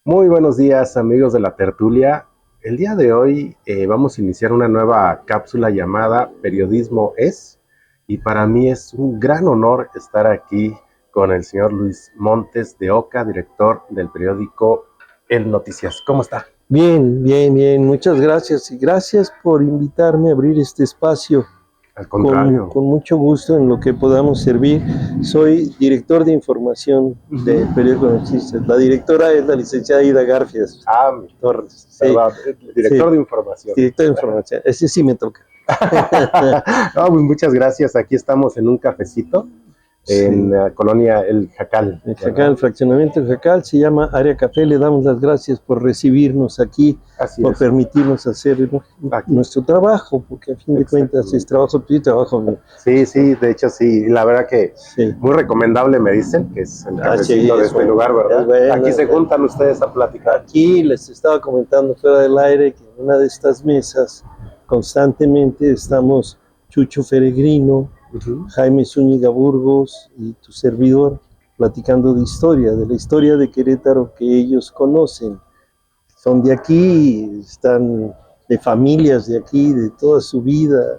Muy buenos días, amigos de la tertulia. El día de hoy vamos a iniciar una nueva cápsula llamada Periodismo es, y para mí es un gran honor estar aquí con el señor Luis Montes de Oca, director del periódico El Noticias. ¿Cómo está? Bien, bien, bien. Muchas gracias y gracias por invitarme a abrir este espacio. Al contrario. Con mucho gusto en lo que podamos servir. Soy director de información del periódico Noticias. La directora es la licenciada Ida Garfias Torres. Sí, perdón, director sí, de información. director de información. Ese sí me toca. No, pues muchas gracias. Aquí estamos en un cafecito en la colonia El Jacal. El Jacal, el fraccionamiento El Jacal, se llama Área Café. Le damos las gracias por recibirnos aquí, por permitirnos hacer nuestro trabajo, porque a fin de cuentas es trabajo tuyo y trabajo mío. Sí, de hecho sí, la verdad que muy recomendable me dicen, que es el cafecito de este lugar, ¿verdad? Bueno, aquí se juntan ustedes a platicar. Aquí les estaba comentando fuera del aire que en una de estas mesas constantemente estamos Chucho Feregrino, Jaime Zúñiga Burgos y tu servidor platicando de la historia de Querétaro que ellos conocen. Son de aquí, están de familias de aquí, de toda su vida,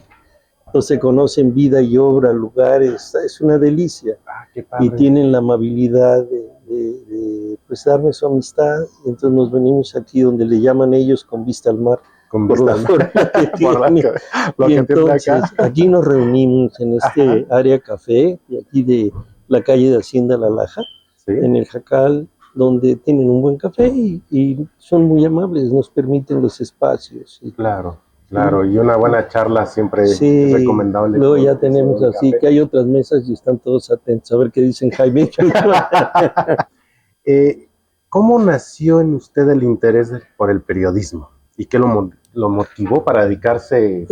entonces conocen vida y obra, lugares, es una delicia. Y tienen la amabilidad de pues darme su amistad, entonces nos venimos aquí donde le llaman ellos con vista al mar. Por la forma que tiene. Y entonces aquí nos reunimos en este área café, de aquí de la calle de Hacienda La Laja, en el Jacal, donde tienen un buen café y son muy amables, nos permiten los espacios. Claro, y una buena charla siempre es recomendable. Luego ya tenemos así, que hay otras mesas y están todos atentos a ver qué dicen Jaime. ¿Cómo nació en usted el interés por el periodismo? ¿Y qué lo motivó para dedicarse?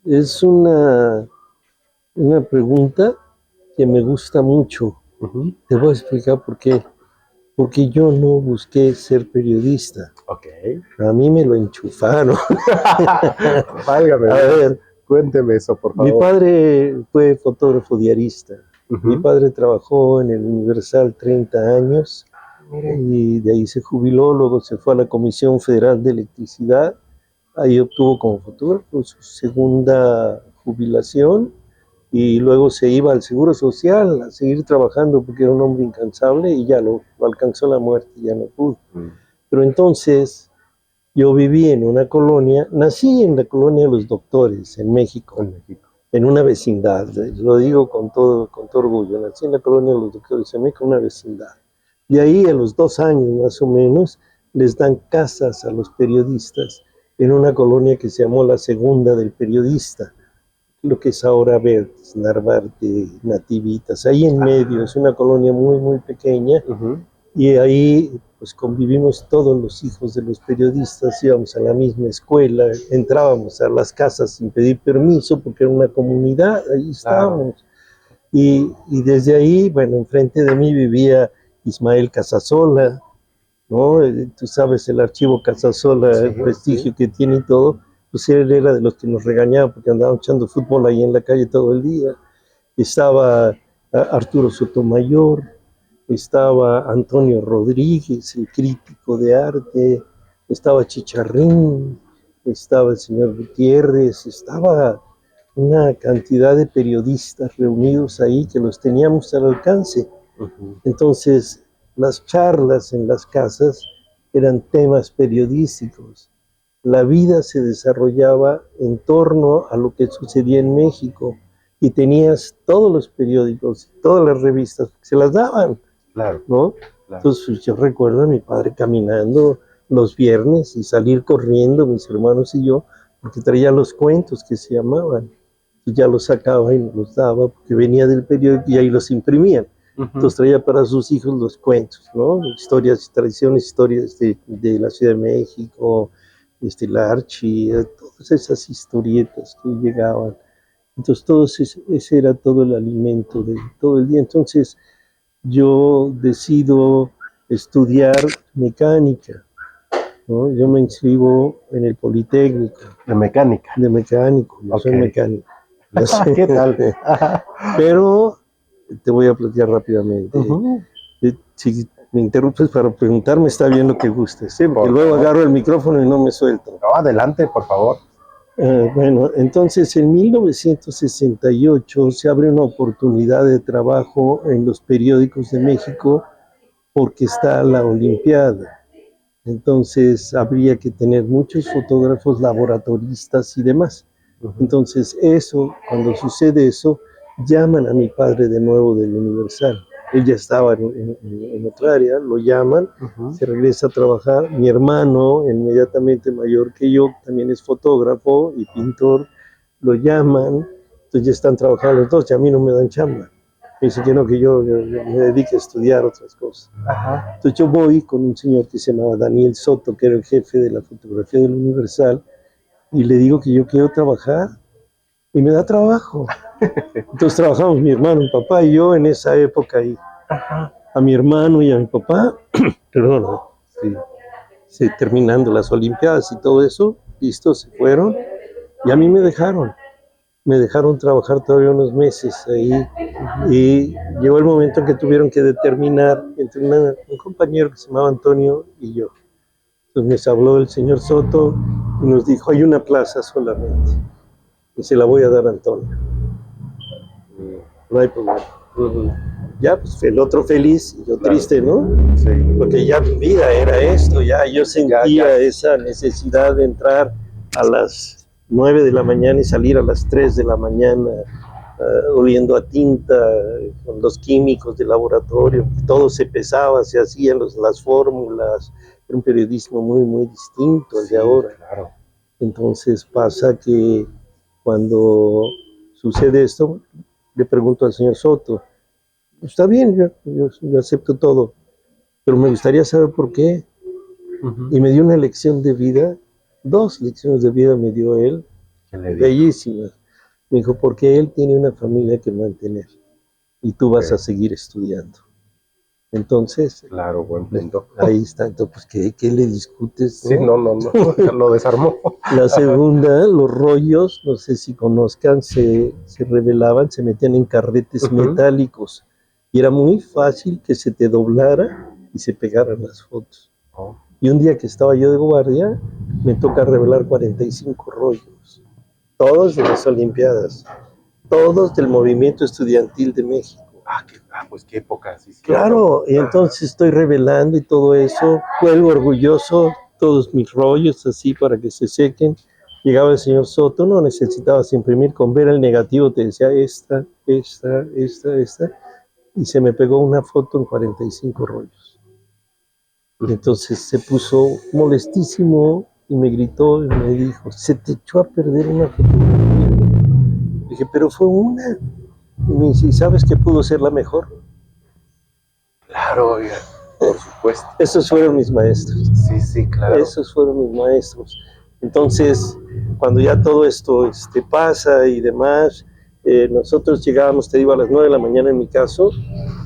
Es una pregunta que me gusta mucho. Te voy a explicar por qué. Porque yo no busqué ser periodista. A mí me lo enchufaron. Válgame. A ver, cuénteme eso, por favor. Mi padre fue fotógrafo diarista. Mi padre trabajó en el Universal 30 años y de ahí se jubiló, luego se fue a la Comisión Federal de Electricidad. Ahí obtuvo como fotógrafo su segunda jubilación y luego se iba al Seguro Social a seguir trabajando porque era un hombre incansable y ya lo alcanzó la muerte, ya no pudo. Pero entonces yo viví en una colonia, nací en la colonia de los Doctores, en México, en una vecindad, lo digo con todo orgullo, nací en la colonia de los Doctores, en México, una vecindad. De ahí a los 2 años más o menos les dan casas a los periodistas en una colonia que se llamó la Segunda del Periodista, lo que es ahora Verdes, Narvarte, Nativitas, ahí en medio, es una colonia muy, muy pequeña, y ahí pues convivimos todos los hijos de los periodistas, íbamos a la misma escuela, entrábamos a las casas sin pedir permiso, porque era una comunidad, ahí estábamos. Y desde ahí, bueno, enfrente de mí vivía Ismael Casasola, ¿no? Tú sabes, el archivo Casasola, el prestigio que tiene y todo, pues él era de los que nos regañaba porque andaban echando fútbol ahí en la calle todo el día. Estaba Arturo Sotomayor, estaba Antonio Rodríguez, el crítico de arte, estaba Chicharrín, estaba el señor Gutiérrez, estaba una cantidad de periodistas reunidos ahí que los teníamos al alcance. Entonces, las charlas en las casas eran temas periodísticos. La vida se desarrollaba en torno a lo que sucedía en México y tenías todos los periódicos, todas las revistas, se las daban, ¿no? Entonces yo recuerdo a mi padre caminando los viernes y salir corriendo, mis hermanos y yo, porque traía los cuentos que se llamaban. Entonces ya los sacaba y nos los daba, porque venía del periódico y ahí los imprimían. Entonces traía para sus hijos los cuentos, ¿no? Historias, tradiciones, historias de la Ciudad de México, la Archie, todas esas historietas que llegaban. Entonces ese era todo el alimento de todo el día. Entonces yo decido estudiar mecánica, ¿no? Yo me inscribo en el Politécnico. ¿De mecánica? De mecánico, yo soy mecánico. ¿Qué tal? Pero te voy a platicar rápidamente. Si me interrumpes para preguntarme, está bien lo que gustes, ¿sí? Porque luego agarro el micrófono y no me suelto. No, adelante, por favor. Bueno, entonces en 1968 se abre una oportunidad de trabajo en los periódicos de México porque está la Olimpiada. Entonces habría que tener muchos fotógrafos, laboratoristas y demás. Entonces cuando sucede eso, llaman a mi padre de nuevo del Universal. Él ya estaba en otra área, lo llaman, se regresa a trabajar. Mi hermano, inmediatamente mayor que yo, también es fotógrafo y pintor, lo llaman, entonces ya están trabajando los dos, y a mí no me dan chamba. Me dice que no, que yo me dedique a estudiar otras cosas. Ajá. Entonces yo voy con un señor que se llamaba Daniel Soto, que era el jefe de la fotografía del Universal, y le digo que yo quiero trabajar, y me da trabajo. Entonces trabajamos mi hermano, mi papá y yo en esa época, y a mi hermano y a mi papá, perdón, sí, terminando las Olimpiadas y todo eso, listo, se fueron, y a mí me dejaron trabajar todavía unos meses ahí, y llegó el momento en que tuvieron que determinar entre un compañero que se llamaba Antonio y yo. Entonces nos habló el señor Soto y nos dijo, hay una plaza solamente, y se la voy a dar a Antonio. No hay problema. Ya, pues el otro feliz y yo triste, ¿no? Sí. Porque ya mi vida era esto, ya yo sentía esa necesidad de entrar a las 9 de la mañana y salir a las 3 de la mañana, oliendo a tinta, con los químicos del laboratorio, todo se pesaba, se hacían las fórmulas, era un periodismo muy, muy distinto al de ahora. Claro. Entonces pasa que cuando sucede esto, le pregunto al señor Soto, está bien, yo acepto todo, pero me gustaría saber por qué. Y me dio una lección de vida, 2 lecciones de vida me dio él, bellísimas. Me dijo, porque él tiene una familia que mantener y tú vas a seguir estudiando. Entonces, claro, buen punto. Ahí está, entonces, pues, ¿qué le discutes? ¿No? Sí, no, lo desarmó. La segunda, los rollos, no sé si conozcan, se revelaban, se metían en carretes metálicos y era muy fácil que se te doblara y se pegaran las fotos. Y un día que estaba yo de guardia, me toca revelar 45 rollos, todos de las Olimpiadas, todos del movimiento estudiantil de México. Pues qué época. Sí, claro, y entonces estoy revelando y todo eso, cuelgo orgulloso todos mis rollos así para que se sequen. Llegaba el señor Soto, no necesitabas imprimir, con ver el negativo te decía esta, y se me pegó una foto en 45 rollos. Y entonces se puso molestísimo y me gritó y me dijo, se te echó a perder una fotografía. Dije, pero fue una. Y me dice, ¿sabes qué pudo ser la mejor? Claro, oiga, por supuesto. Esos fueron mis maestros. Sí, claro. Esos fueron mis maestros. Entonces, cuando ya todo esto pasa y demás, nosotros llegábamos, te digo, a las 9 de la mañana en mi caso,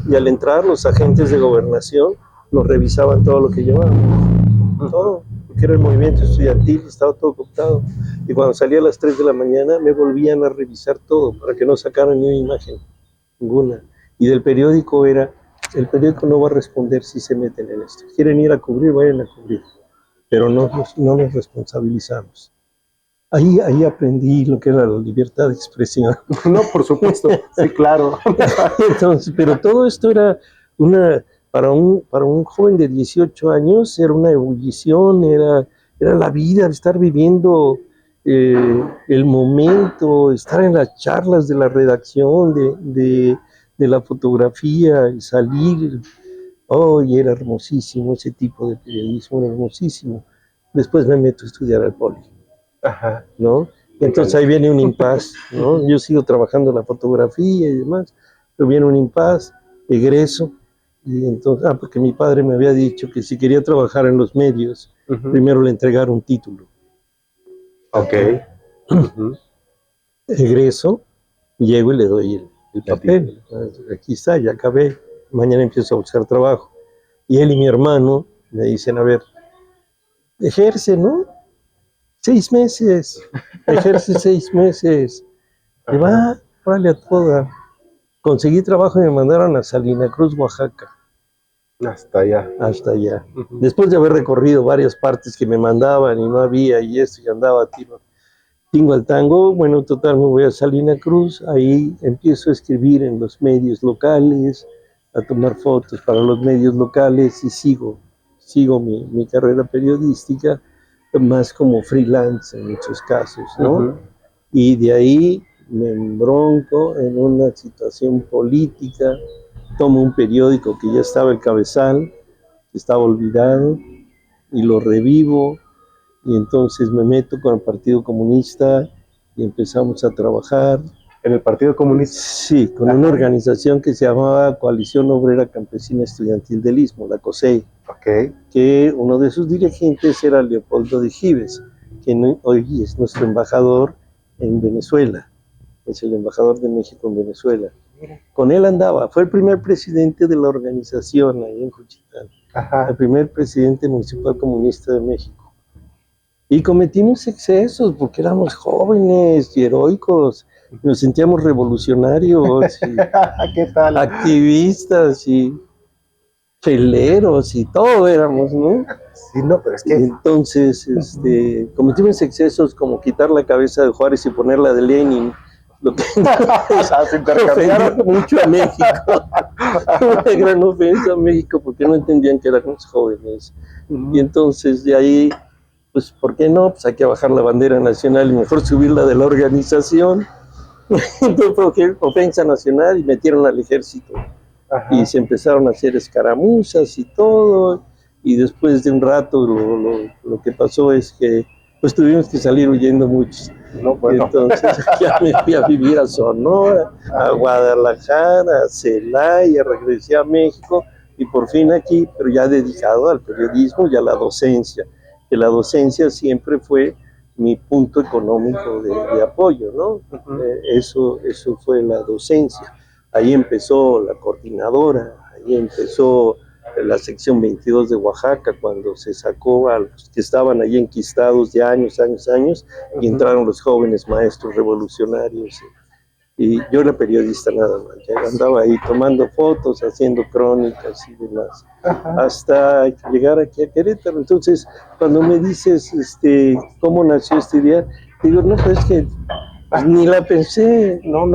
y al entrar los agentes de gobernación nos revisaban todo lo que llevábamos, todo, porque era el movimiento estudiantil, estaba todo cooptado. Y cuando salía a las 3 de la mañana me volvían a revisar todo para que no sacaran ni una imagen, ninguna. Y del periódico era, el periódico no va a responder si se meten en esto. Quieren ir a cubrir, vayan a cubrir, pero no nos responsabilizamos. Ahí aprendí lo que era la libertad de expresión. No, por supuesto, sí, claro. Entonces, pero todo esto era para un joven de 18 años, era una ebullición, era la vida, estar viviendo el momento, estar en las charlas de la redacción, de la fotografía, y salir. Y era hermosísimo, ese tipo de periodismo era hermosísimo. Después me meto a estudiar al poli. Ajá. ¿No? Y entonces ahí viene un impasse, ¿no? Yo sigo trabajando en la fotografía y demás, pero viene un impasse, egreso, y entonces, porque mi padre me había dicho que si quería trabajar en los medios, primero le entregara un título. Ok. Egreso, llego y le doy el papel. Aquí está, ya acabé, mañana empiezo a buscar trabajo. Y él y mi hermano me dicen, a ver, ejerce, ¿no? 6 meses, ejerce 6 meses, y va, vale a toda. Conseguí trabajo y me mandaron a Salina Cruz, Oaxaca. Hasta allá. hasta allá. Después de haber recorrido varias partes que me mandaban y no había y esto, y andaba tiro, tingo al tango, bueno, total, me voy a Salina Cruz, ahí empiezo a escribir en los medios locales, a tomar fotos para los medios locales y sigo mi carrera periodística, más como freelance en muchos casos, ¿no? Y de ahí me embronco en una situación política, tomo un periódico que ya estaba el Cabezal, que estaba olvidado, y lo revivo, y entonces me meto con el Partido Comunista y empezamos a trabajar. ¿En el Partido Comunista? Sí, con una organización que se llamaba Coalición Obrera Campesina Estudiantil del Istmo, la COSEI, que uno de sus dirigentes era Leopoldo de Gives, que hoy es nuestro embajador en Venezuela, es el embajador de México en Venezuela. Con él andaba, fue el primer presidente de la organización ahí en Juchitán, el primer presidente municipal comunista de México. Y cometimos excesos porque éramos jóvenes y heroicos, nos sentíamos revolucionarios, y ¿qué tal? Activistas y peleros y todo éramos, ¿no? Sí, no, pero es que... Entonces, cometimos excesos como quitar la cabeza de Juárez y ponerla de Lenin, lo que ofendió mucho a México. Una gran ofensa a México porque no entendían que éramos jóvenes. Y entonces de ahí, pues, ¿por qué no? Pues hay que bajar la bandera nacional y mejor subirla de la organización. Entonces fue ofensa nacional y metieron al ejército. Y se empezaron a hacer escaramuzas y todo, y después de un rato lo que pasó es que pues tuvimos que salir huyendo muchos. No, bueno. Entonces ya me fui a vivir a Sonora, a Guadalajara, a Celaya, regresé a México y por fin aquí, pero ya dedicado al periodismo y a la docencia, que la docencia siempre fue mi punto económico de apoyo, ¿no? Eso fue la docencia. Ahí empezó la coordinadora, ahí empezó la sección 22 de Oaxaca, cuando se sacó a los que estaban ahí enquistados de años, y entraron los jóvenes maestros revolucionarios. Y yo era periodista nada más, ya andaba ahí tomando fotos, haciendo crónicas y demás, hasta llegar aquí a Querétaro. Entonces, cuando me dices cómo nació esta idea, digo, no, pues es que ni la pensé. No,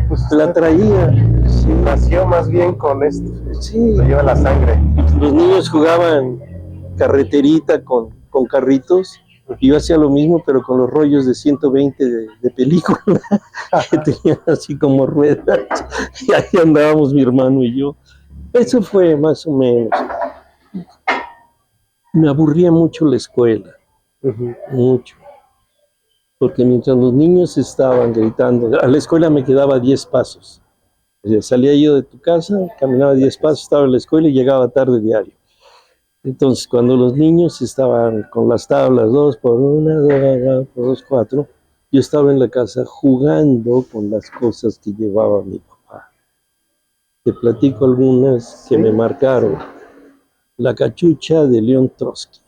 pues la traía. Sí. Nació más bien con esto. Sí. Lo lleva la sangre. Los niños jugaban carreterita con carritos. Yo hacía lo mismo, pero con los rollos de 120 de película, que tenían así como ruedas. Y ahí andábamos mi hermano y yo. Eso fue más o menos. Me aburría mucho la escuela. Mucho. Porque mientras los niños estaban gritando, a la escuela me quedaba 10 pasos. Salía yo de tu casa, caminaba 10 pasos, estaba en la escuela y llegaba tarde diario. Entonces, cuando los niños estaban con las tablas, 2 por 1, 2 por 2, 4, yo estaba en la casa jugando con las cosas que llevaba mi papá. Te platico algunas que me marcaron. La cachucha de León Trotsky.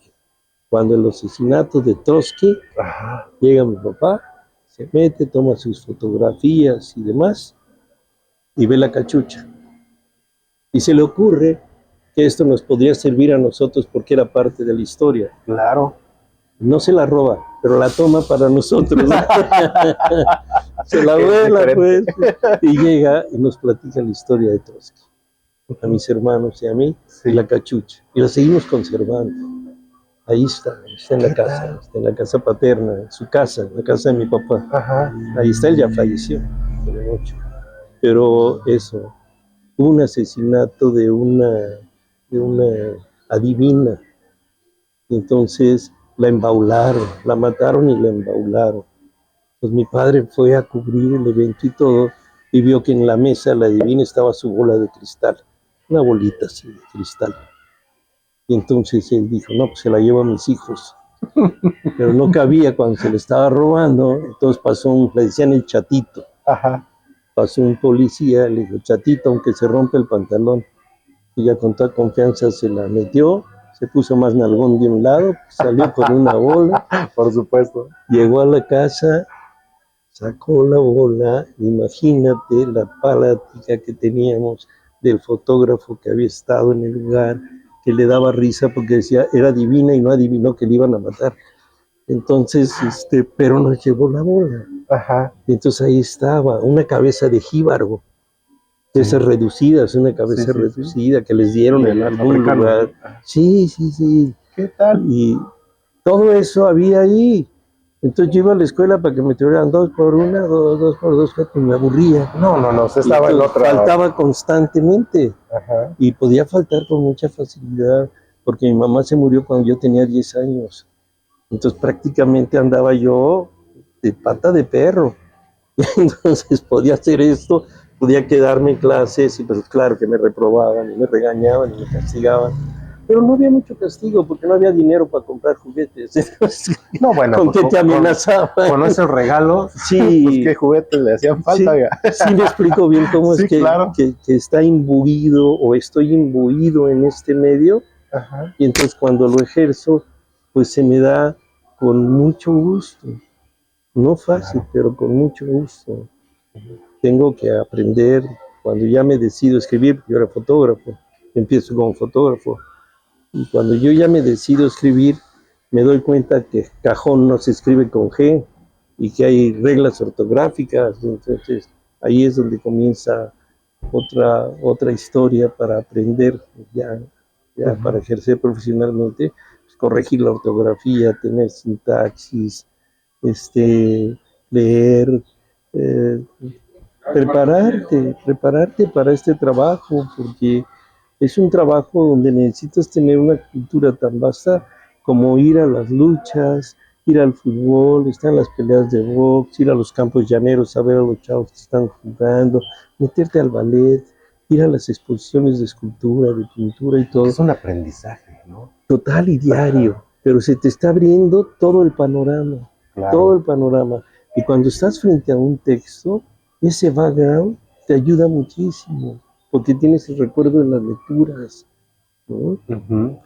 Cuando el asesinato de Trotsky, llega mi papá, se mete, toma sus fotografías y demás, y ve la cachucha. Y se le ocurre que esto nos podría servir a nosotros porque era parte de la historia. Claro. No se la roba, pero la toma para nosotros. Se la vuela, pues, y llega y nos platica la historia de Trotsky. A mis hermanos y a mí, y la cachucha. Y la seguimos conservando. Ahí está en la casa, está en la casa paterna, en su casa, en la casa de mi papá. Ahí está, él ya falleció, tiene mucho. Pero eso, un asesinato de una adivina. Entonces la embaularon, la mataron y la embaularon. Pues mi padre fue a cubrir el evento y todo, y vio que en la mesa la adivina estaba su bola de cristal, una bolita así de cristal. Y entonces él dijo, no, pues se la llevo a mis hijos. Pero no cabía cuando se le estaba robando, entonces le decían el chatito. Pasó un policía, le dijo, chatito, aunque se rompe el pantalón. Y ya con toda confianza se la metió, se puso más nalgón de un lado, salió con una bola. Por supuesto. Llegó a la casa, sacó la bola, imagínate la plática que teníamos del fotógrafo que había estado en el lugar, que le daba risa porque decía, era divina y no adivinó que le iban a matar. Entonces, pero nos llevó la bola. Ajá. Y entonces ahí estaba, una cabeza de jíbaro, esas reducidas, una cabeza reducida que les dieron en algún lugar. Sí. ¿Qué tal? Y todo eso había ahí. Entonces yo iba a la escuela para que me tuvieran 2 por 1, 2 por 2, que me aburría. No, usted estaba en otra. Faltaba constantemente. Ajá. Y podía faltar con mucha facilidad, porque mi mamá se murió cuando yo tenía 10 años. Entonces prácticamente andaba yo de pata de perro. Entonces podía hacer esto, podía quedarme en clases, y pues claro que me reprobaban, y me regañaban, y me castigaban. Pero no había mucho castigo, porque no había dinero para comprar juguetes. Entonces, no, bueno, ¿con qué te amenazaban? Con esos regalos, sí, pues qué juguetes le hacían falta. Sí, me explico bien cómo es que está imbuido, o estoy imbuido en este medio. Ajá. Y entonces cuando lo ejerzo, pues se me da con mucho gusto. No fácil, pero con mucho gusto. Tengo que aprender, cuando ya me decido escribir, porque yo era fotógrafo, empiezo como fotógrafo, y cuando yo ya me decido escribir, me doy cuenta que cajón no se escribe con G, y que hay reglas ortográficas. Entonces ahí es donde comienza otra historia para aprender, ya para ejercer profesionalmente, pues corregir la ortografía, tener sintaxis, leer, prepararte para este trabajo, porque es un trabajo donde necesitas tener una cultura tan vasta como ir a las luchas, ir al fútbol, estar en las peleas de box, ir a los campos llaneros a ver a los chavos que están jugando, meterte al ballet, ir a las exposiciones de escultura, de pintura y todo. Es un aprendizaje, ¿no? Total y diario, pero se te está abriendo todo el panorama. Claro. Todo el panorama. Y cuando estás frente a un texto, ese background te ayuda muchísimo, porque tienes el recuerdo de las lecturas, ¿no?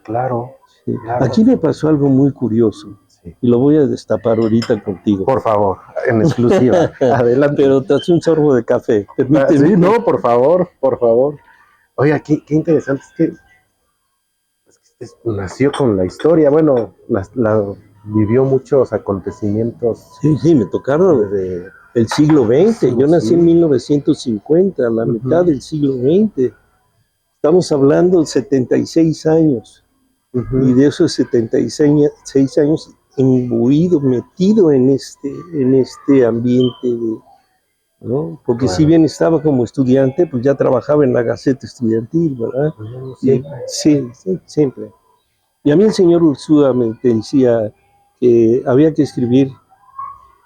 Claro, sí. Claro. Aquí me pasó algo muy curioso, y lo voy a destapar ahorita contigo. Por favor, en exclusiva. Adelante. Pero te hace un sorbo de café. Permíteme. Sí, no, por favor. Oiga, qué interesante, nació con la historia, bueno, vivió muchos acontecimientos. Sí, me tocaron desde el siglo XX. Yo nací en 1950, la mitad del siglo XX. Estamos hablando de 76 años. Y de esos 76 años imbuido, metido en este ambiente, ¿no? Porque claro. Si bien estaba como estudiante, pues ya trabajaba en la Gaceta Estudiantil, ¿verdad? Sí, siempre. Y a mí el señor Ursúa me decía que había que escribir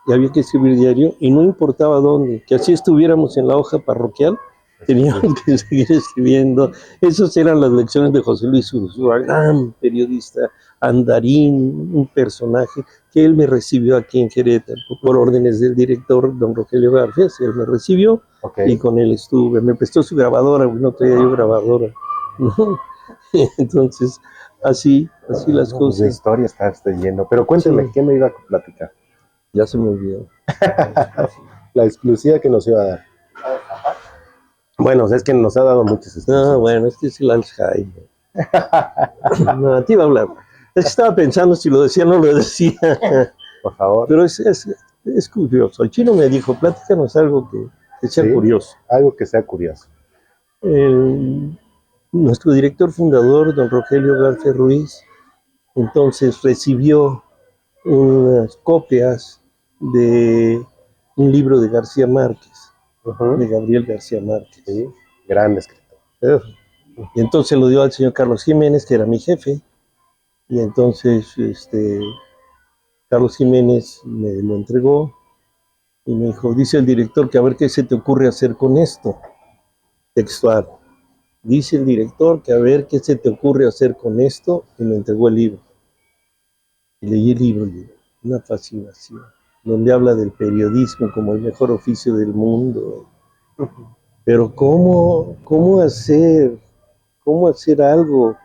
diario, y no importaba dónde, que así estuviéramos en la hoja parroquial, teníamos que seguir escribiendo. Esas eran las lecciones de José Luis Ursúa, gran periodista, andarín, un personaje, que él me recibió aquí en Querétaro, por órdenes del director, don Rogelio Garfias. Él me recibió, y con él estuve. Me prestó su grabadora, no traía yo grabadora, ¿no? Entonces, así las cosas. La historia está lleno, pero cuénteme, ¿qué me iba a platicar? Ya se me olvidó. La exclusiva que nos iba a dar. Bueno, es que nos ha dado muchas exclusivas. No, bueno, este es el Alzheimer. No, te iba a hablar. Es que estaba pensando si lo decía o no lo decía. Por favor. Pero es curioso. El chino me dijo, platícanos algo que sea curioso. Algo que sea curioso. Nuestro director fundador, don Rogelio García Ruiz, entonces recibió unas copias de un libro de García Márquez, de Gabriel García Márquez. Sí, gran escritor. Y entonces lo dio al señor Carlos Jiménez, que era mi jefe, y entonces Carlos Jiménez me lo entregó y me dijo, dice el director que a ver qué se te ocurre hacer con esto, textual. Dice el director que a ver qué se te ocurre hacer con esto, y me entregó el libro. Y leí el libro, una fascinación, donde habla del periodismo como el mejor oficio del mundo. Pero ¿cómo hacer algo?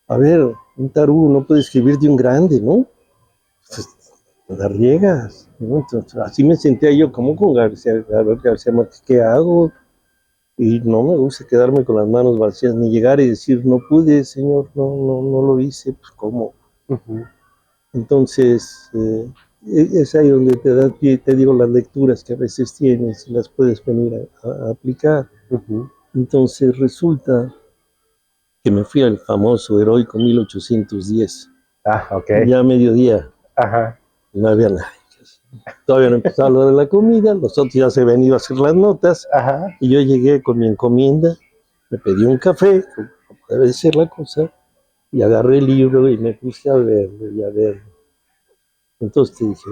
A ver, un tarugo no puede escribir de un grande, ¿no? Pues, la riegas, ¿no? Entonces, así me sentía yo, como con García Márquez, ¿qué hago? Y no me gusta quedarme con las manos vacías, ni llegar y decir, no pude, Señor, no lo hice, pues ¿cómo? Entonces, es ahí donde te digo las lecturas que a veces tienes y las puedes venir a aplicar. Entonces resulta que me fui al famoso heroico 1810. Ya a mediodía. No había nadie. Todavía no empezaba lo de la comida, los otros ya se habían ido a hacer las notas. Y yo llegué con mi encomienda, me pedí un café, como debe ser la cosa, y agarré el libro y me puse a verlo y a verlo. Entonces te dije,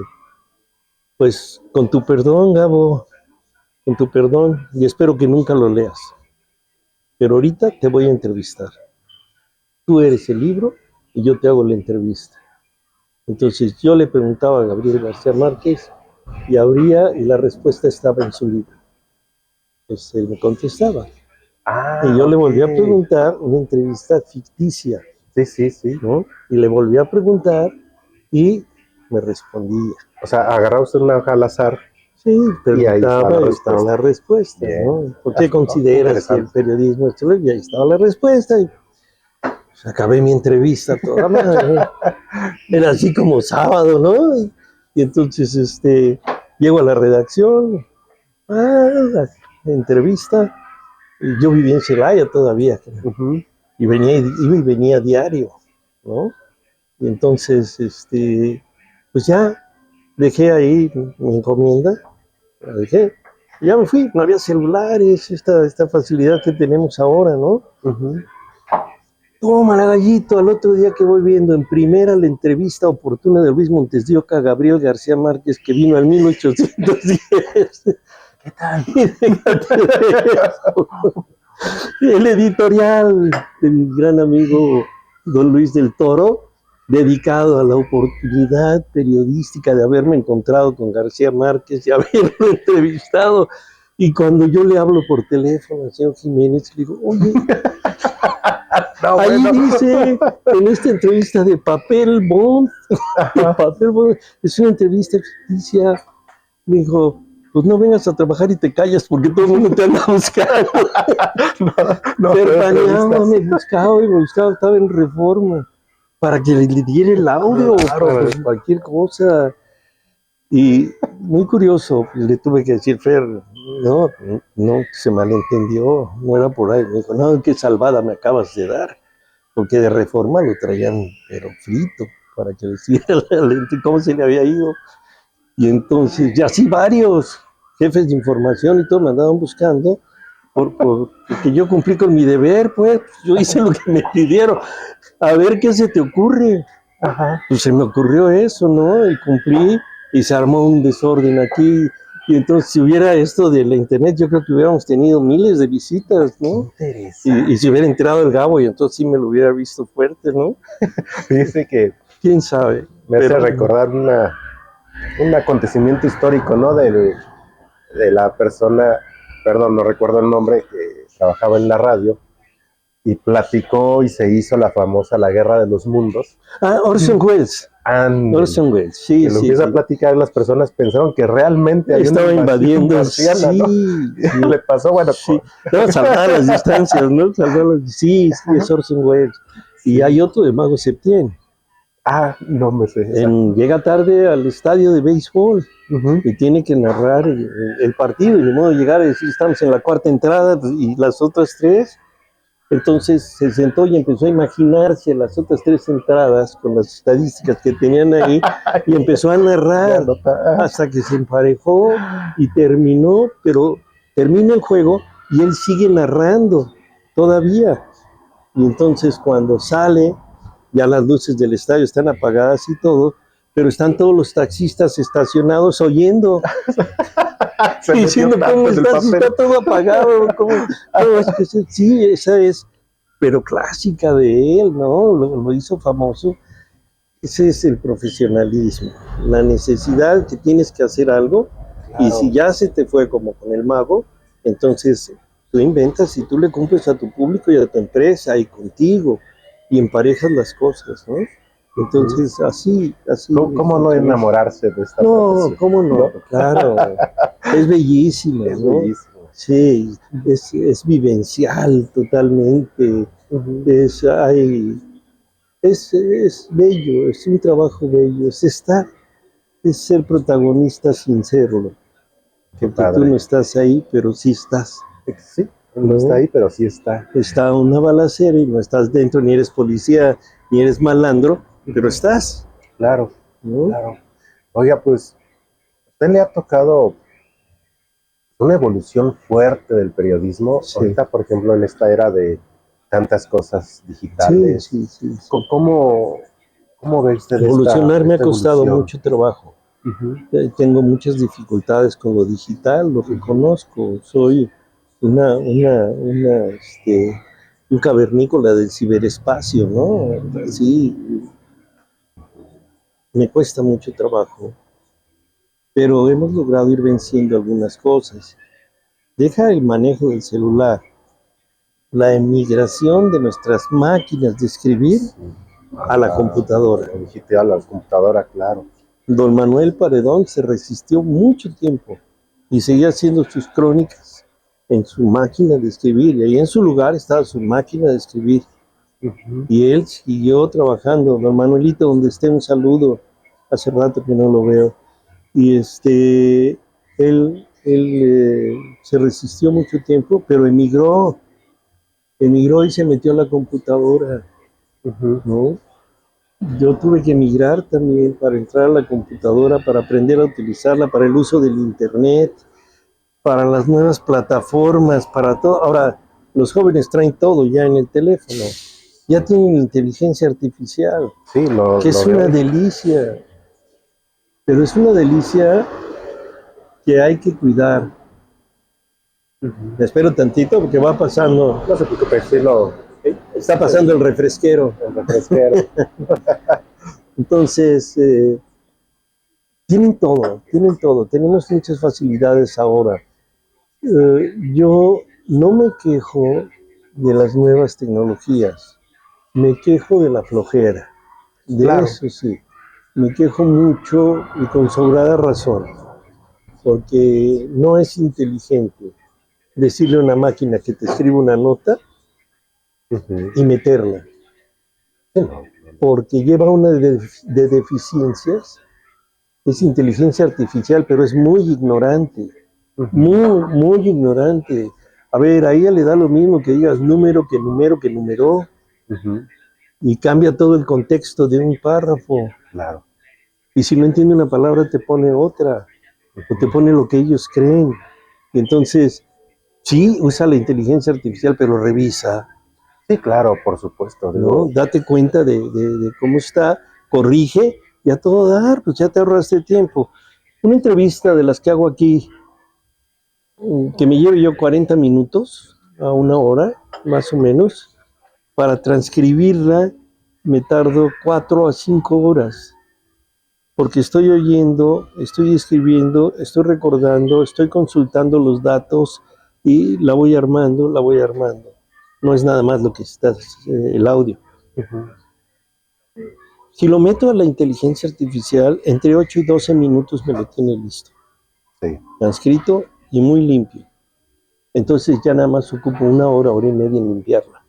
pues con tu perdón, Gabo, con tu perdón, y espero que nunca lo leas. Pero ahorita te voy a entrevistar. Tú eres el libro y yo te hago la entrevista. Entonces yo le preguntaba a Gabriel García Márquez y la respuesta estaba en su libro. Entonces él me contestaba. Y yo le volví a preguntar una entrevista ficticia. Sí. ¿No? Y le volví a preguntar y me respondía. O sea, agarraba usted una hoja al azar. Sí, preguntaba y ahí estaba la respuesta. ¿No? ¿Por qué consideras que el periodismo es chévere? Y ahí estaba la respuesta. Y pues, acabé mi entrevista toda madre. Era así como sábado, ¿no? Y entonces llego a la redacción, la entrevista. Y yo vivía en Celaya todavía. Y iba y venía diario, ¿no? Y entonces, pues ya dejé ahí mi encomienda, la dejé, y ya me fui, no había celulares, esta facilidad que tenemos ahora, ¿no? Toma la gallito, al otro día que voy viendo en primera la entrevista oportuna de Luis Montes de Oca a Gabriel García Márquez, que vino al 1810. ¿Qué tal? El editorial de mi gran amigo don Luis del Toro, dedicado a la oportunidad periodística de haberme encontrado con García Márquez y haberlo entrevistado. Y cuando yo le hablo por teléfono al señor Jiménez, le digo, oye, dice, en esta entrevista de papel bond, es una entrevista ficticia, me dijo, pues no vengas a trabajar y te callas porque todo el mundo te anda buscando. Me buscaba, estaba en Reforma, para que le diera el audio, pues, cualquier cosa. Y muy curioso, le tuve que decir, Fer, no, se malentendió, no era por ahí. Me dijo, no, qué salvada me acabas de dar, porque de Reforma lo traían, pero frito, para que le hiciera la lente, cómo se le había ido. Y entonces, ya así varios jefes de información y todo me andaban buscando, porque yo cumplí con mi deber, pues, yo hice lo que me pidieron. A ver qué se te ocurre. Pues se me ocurrió eso, ¿no? Y cumplí, y se armó un desorden aquí. Y entonces, si hubiera esto de la internet, yo creo que hubiéramos tenido miles de visitas, ¿no? Y si hubiera entrado el Gabo, y entonces sí me lo hubiera visto fuerte, ¿no? Dice que... ¿Quién sabe? Me hace recordar un acontecimiento histórico, ¿no? De la persona, perdón, no recuerdo el nombre, que trabajaba en la radio y platicó y se hizo la famosa La Guerra de los Mundos. Orson Welles. Orson Welles, sí. Lo empieza a platicar, las personas pensaron que realmente estaba invadiendo marciana, ¿no? Y le pasó, bueno, salvar las distancias, ¿no? Sí, es Orson Welles. Y hay otro de Mago Septién. No me sé. Llega tarde al estadio de béisbol y tiene que narrar el partido, y de modo de llegar a decir, estamos en la cuarta entrada y las otras tres. Entonces se sentó y empezó a imaginarse las otras tres entradas con las estadísticas que tenían ahí y empezó a narrar hasta que se emparejó y terminó, pero termina el juego y él sigue narrando todavía. Y entonces cuando sale, ya las luces del estadio están apagadas y todo, pero están todos los taxistas estacionados oyendo. Diciendo, ¿cómo estás? Está todo apagado. ¿Cómo es que sí, esa es, pero clásica de él, ¿no? Lo hizo famoso. Ese es el profesionalismo, la necesidad que tienes que hacer algo, y si ya se te fue como con el mago, entonces tú inventas y tú le cumples a tu público y a tu empresa y contigo, y emparejas las cosas, ¿no? Entonces, así. ¿Cómo no enamorarse de esta profesión? ¿Cómo no? Claro, es bellísimo, es ¿no? bellísimo. Sí, es vivencial totalmente. Es bello, es un trabajo bello, es ser protagonista sin serlo, Qué porque tú no padre. estás ahí, pero sí estás, Sí, no está ¿no? ahí, pero sí está. Está una balacera y no estás dentro, ni eres policía, ni eres malandro, pero estás, Claro, ¿no? claro. Oiga, pues, ¿a usted le ha tocado una evolución fuerte del periodismo? Sí, Ahorita, por ejemplo, en esta era de tantas cosas sí, digitales, sí, sí, sí. ¿cómo ve usted Evolucionar me ha esta costado evolución? mucho trabajo. Ujú. Tengo muchas dificultades con lo digital, lo reconozco. Soy un cavernícola del ciberespacio, ¿no? Sí, me cuesta mucho trabajo, pero hemos logrado ir venciendo algunas cosas. Deja el manejo del celular, la emigración de nuestras máquinas de escribir Sí, a la computadora. lo digital, a la computadora, claro. Don Manuel Paredón se resistió mucho tiempo y seguía haciendo sus crónicas en su máquina de escribir, y ahí en su lugar estaba su máquina de escribir, Ujú. y él siguió trabajando. Don Manuelito, donde esté, un saludo, hace rato que no lo veo, y él se resistió mucho tiempo, pero emigró y se metió a la computadora, Ujú. ¿no? Yo tuve que emigrar también para entrar a la computadora, para aprender a utilizarla, para el uso del internet, para las nuevas plataformas, para todo. Ahora, los jóvenes traen todo ya en el teléfono, ya tienen inteligencia artificial, Sí, que es lo de una hoy. delicia, pero es una delicia que hay que cuidar. Ujú. Me espero tantito porque va pasando, No se preocupe, sí, está pasando el refresquero. el refresquero. Entonces, tienen todo, tenemos muchas facilidades ahora. Yo no me quejo de las nuevas tecnologías, me quejo de la flojera, de Claro. eso sí, me quejo mucho y con sobrada razón, porque no es inteligente decirle a una máquina que te escriba una nota Ujú. y meterla, Sí, no. porque lleva una de deficiencias, es inteligencia artificial, pero es muy ignorante, Ujú. muy ignorante. A ver, a ella le da lo mismo que digas número, que número, que numeró, Ujú. y cambia todo el contexto de un párrafo. Claro. Y si no entiende una palabra, te pone otra, o te Ujú. pone lo que ellos creen. Y entonces, sí, usa la inteligencia artificial, pero revisa, Sí, claro, por supuesto, ¿no? digo. Date cuenta de cómo está, corrige, y a todo dar, pues ya te ahorraste tiempo. Una entrevista de las que hago aquí, que me lleve yo 40 minutos a una hora, más o menos, para transcribirla me tardo 4 a 5 horas, porque estoy oyendo, estoy escribiendo, estoy recordando, estoy consultando los datos y la voy armando, la voy armando. No es nada más lo que está, el audio. Ujú. Si lo meto a la inteligencia artificial, entre 8 y 12 minutos me lo tiene listo, Sí. transcrito y muy limpio. Entonces ya nada más ocupo una hora, hora y media en limpiarla,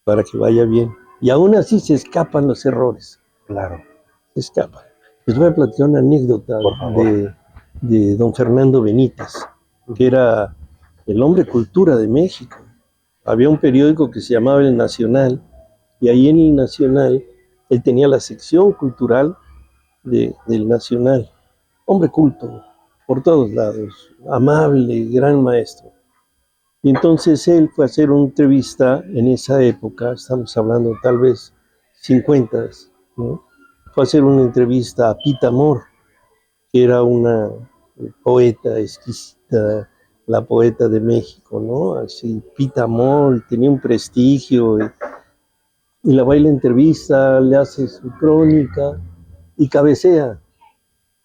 para que vaya bien. Y aún así se escapan los errores, Claro, se escapan. Les voy a platicar una anécdota por favor. de don Fernando Benítez, que Ujú. era el hombre cultura de México. Había un periódico que se llamaba El Nacional, y ahí en El Nacional él tenía la sección cultural del Nacional. Hombre culto, por todos lados, amable, gran maestro. Y entonces él fue a hacer una entrevista en esa época, estamos hablando tal vez 50, ¿no? Fue a hacer una entrevista a Pita Amor, que era una poeta exquisita, la poeta de México, ¿no? Así, Pita Amor, tenía un prestigio, y la va y la entrevista, le hace su crónica y cabecea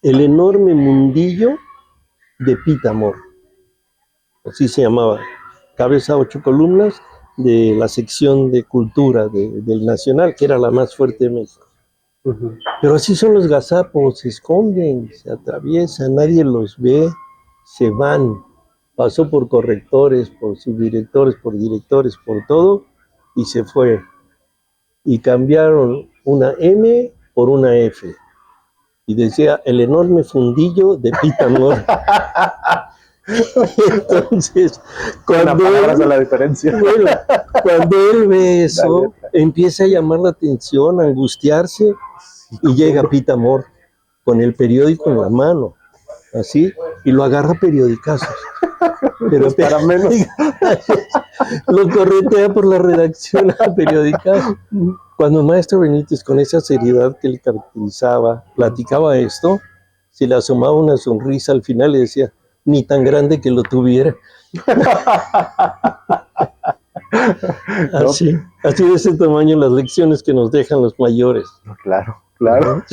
el enorme mundillo de Pita Amor, así se llamaba, cabeza 8 columnas de la sección de cultura del Nacional, que era la más fuerte de México. Ujú. Pero así son los gazapos, se esconden, se atraviesan, nadie los ve, se van. pasó por correctores, por subdirectores, por directores, por todo, y se fue. Y cambiaron una M por una F. Y decía, el enorme fundillo de Pita Mor. Entonces, cuando él ve eso, empieza a llamar la atención, a angustiarse, y llega Pita Mor con el periódico en la mano, así, y lo agarra periodicazos. Pero para menos. Lo corretea por la redacción a periodicazos. Cuando el maestro Benítez, con esa seriedad que le caracterizaba, platicaba esto, se le asomaba una sonrisa al final y decía, ni tan grande que lo tuviera. Así de ese tamaño las lecciones que nos dejan los mayores. Claro. Pero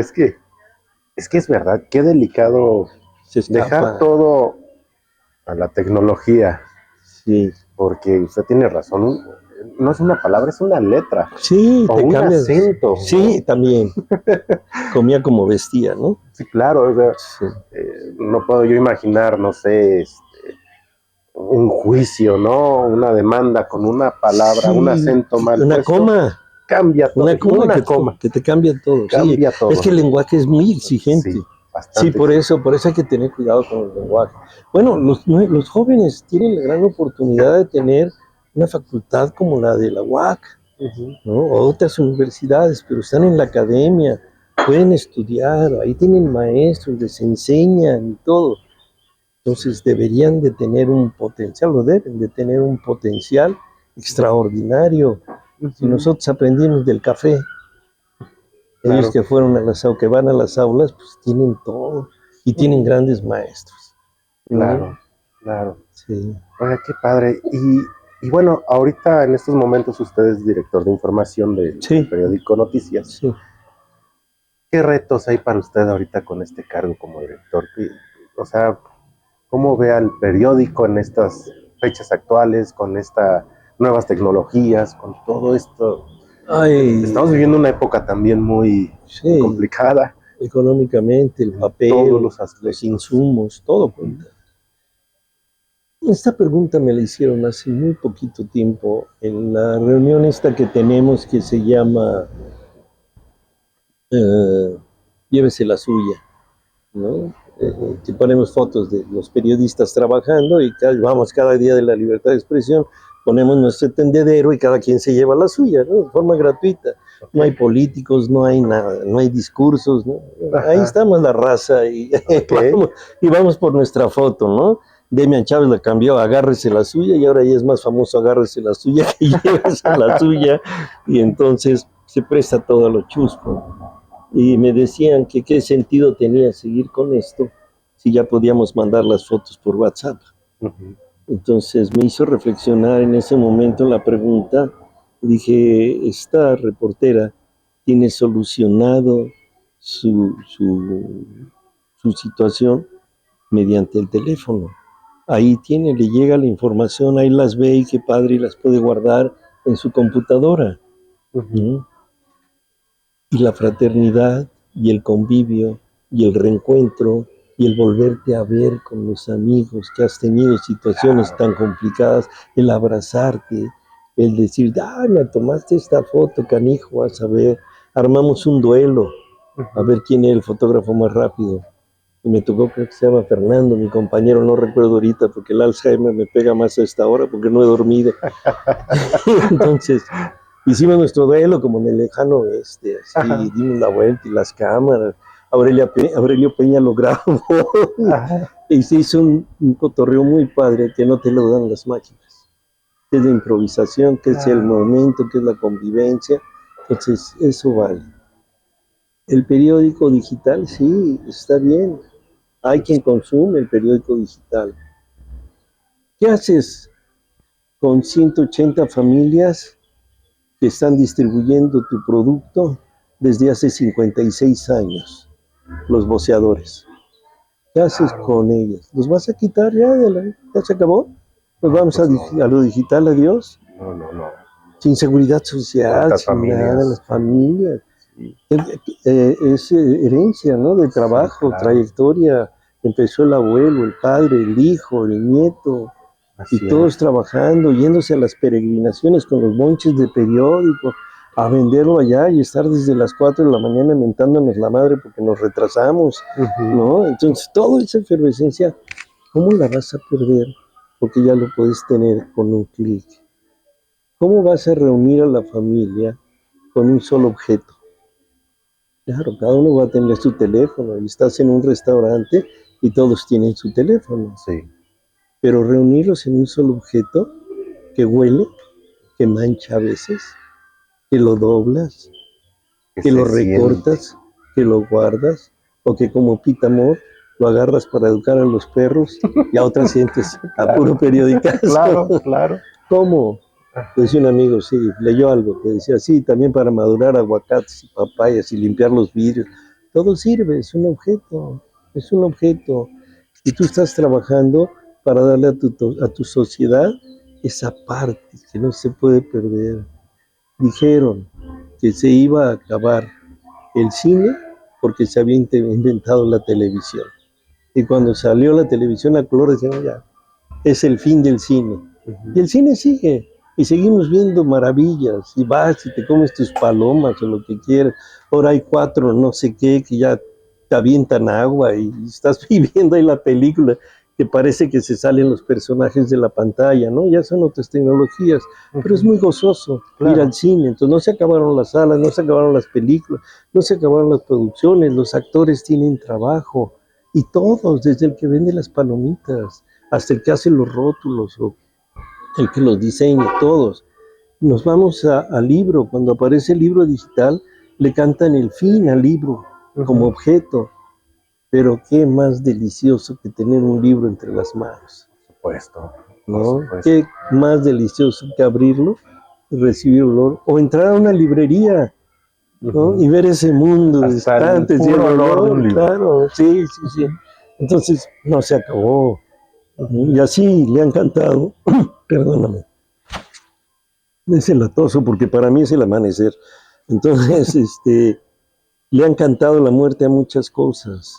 es que es verdad, qué delicado dejar todo a la tecnología. Sí. Porque usted tiene razón, no es una palabra, es una letra. Sí, o un acento. Sí, ¿no? También. Comía como vestía, ¿no? Sí, claro. O sea, sí. No puedo yo imaginar, no sé, un juicio, ¿no? Una demanda con una palabra, un acento mal puesto. Una coma. Cambia todo. Una coma. Que te cambia todo. Cambia todo. Es que el lenguaje es muy exigente. Sí, bastante. Sí, por eso hay que tener cuidado con el lenguaje. Bueno, los jóvenes tienen la gran oportunidad de tener una facultad como la de la UAC, ¿no? O otras universidades, pero están en la academia, pueden estudiar, ahí tienen maestros, les enseñan y todo. Entonces deberían de tener un potencial, lo deben de tener un potencial extraordinario. Si nosotros aprendimos del café, ellos que fueron que van a las aulas, pues tienen todo y tienen grandes maestros. Claro. Sí. Oiga, qué padre. Y bueno, ahorita en estos momentos usted es director de información del periódico Noticias. Sí. ¿Qué retos hay para usted ahorita con este cargo como director? O sea, ¿cómo ve al periódico en estas fechas actuales, con estas nuevas tecnologías, con todo esto? Estamos viviendo una época también muy complicada. Económicamente, el papel, todos los insumos, todo cuenta. Esta pregunta me la hicieron hace muy poquito tiempo en la reunión esta que tenemos que se llama Llévese la suya, ¿no? Que ponemos fotos de los periodistas trabajando y vamos cada día de la libertad de expresión, ponemos nuestro tendedero y cada quien se lleva la suya, ¿no? De forma gratuita. No hay políticos, no hay nada, no hay discursos, ¿no? Ahí estamos la raza y vamos por nuestra foto, ¿no? Demian Chávez la cambió, agárrese la suya, y ahora ya es más famoso agárrese la suya que llévese la suya, y entonces se presta todo a lo chusco. Y me decían que qué sentido tenía seguir con esto si ya podíamos mandar las fotos por WhatsApp. Entonces me hizo reflexionar en ese momento la pregunta. Dije, esta reportera tiene solucionado su situación mediante el teléfono. Ahí le llega la información, ahí las ve y qué padre, y las puede guardar en su computadora. Y la fraternidad y el convivio y el reencuentro y el volverte a ver con los amigos que has tenido situaciones tan complicadas, el abrazarte, el decir, me tomaste esta foto, canijo, a saber, armamos un duelo, a ver quién es el fotógrafo más rápido. Y me tocó, creo que se llama Fernando, mi compañero, no recuerdo ahorita, porque el Alzheimer me pega más a esta hora, porque no he dormido. Entonces, hicimos nuestro duelo como en el lejano oeste, así, dimos la vuelta y las cámaras. Aurelio Peña lo grabó. Y se hizo un cotorreo muy padre que no te lo dan las máquinas. Que es de improvisación, que es el momento, que es la convivencia. Entonces, eso vale. El periódico digital, sí, está bien. Hay quien consume el periódico digital. ¿Qué haces con 180 familias que están distribuyendo tu producto desde hace 56 años? Los voceadores. ¿Qué haces con ellas? ¿Los vas a quitar ya? ¿Ya se acabó? ¿Nos vamos a lo digital? ¿Adiós? No. Sin seguridad social, sin nada, las familias. Es herencia, ¿no? De trabajo, trayectoria, Empezó el abuelo, el padre, el hijo, el nieto, y todos trabajando, yéndose a las peregrinaciones con los bonches de periódico, a venderlo allá y estar desde las 4 de la mañana mentándonos la madre porque nos retrasamos, ¿no? Entonces, toda esa efervescencia, ¿cómo la vas a perder? Porque ya lo puedes tener con un clic. ¿Cómo vas a reunir a la familia con un solo objeto? Claro, cada uno va a tener su teléfono y estás en un restaurante y todos tienen su teléfono. Sí. Pero reunirlos en un solo objeto que huele, que mancha a veces, que lo doblas, que lo recortas, que lo guardas, o que como Pita Amor lo agarras para educar a los perros y a otras gentes a puro periodicazo. Claro, claro. ¿Cómo? Decía un amigo, sí, leyó algo que decía, sí, también para madurar aguacates y papayas y limpiar los vidrios. Todo sirve, es un objeto, es un objeto. Y tú estás trabajando para darle a tu sociedad esa parte que no se puede perder. Dijeron que se iba a acabar el cine porque se había inventado la televisión. Y cuando salió la televisión a color decían, ya, es el fin del cine. Y el cine sigue. Y seguimos viendo maravillas. Y vas y te comes tus palomas o lo que quieras. Ahora hay 4 no sé qué que ya te avientan agua y estás viviendo ahí la película que parece que se salen los personajes de la pantalla, ¿no? Ya son otras tecnologías, pero es muy gozoso ir al cine. Entonces no se acabaron las salas, no se acabaron las películas, no se acabaron las producciones, los actores tienen trabajo y todos, desde el que vende las palomitas hasta el que hace los rótulos o el que los diseña, todos. Nos vamos al libro, cuando aparece el libro digital, le cantan el fin al libro como objeto. Pero qué más delicioso que tener un libro entre las manos. Por supuesto. ¿No? Qué más delicioso que abrirlo y recibir olor. O entrar a una librería, ¿no? Y ver ese mundo de estantes y el olor de un libro. Claro, sí, sí, sí. Entonces, no se acabó. Y así le han cantado, perdóname, es el atoso porque para mí es el amanecer. Entonces, le han cantado la muerte a muchas cosas.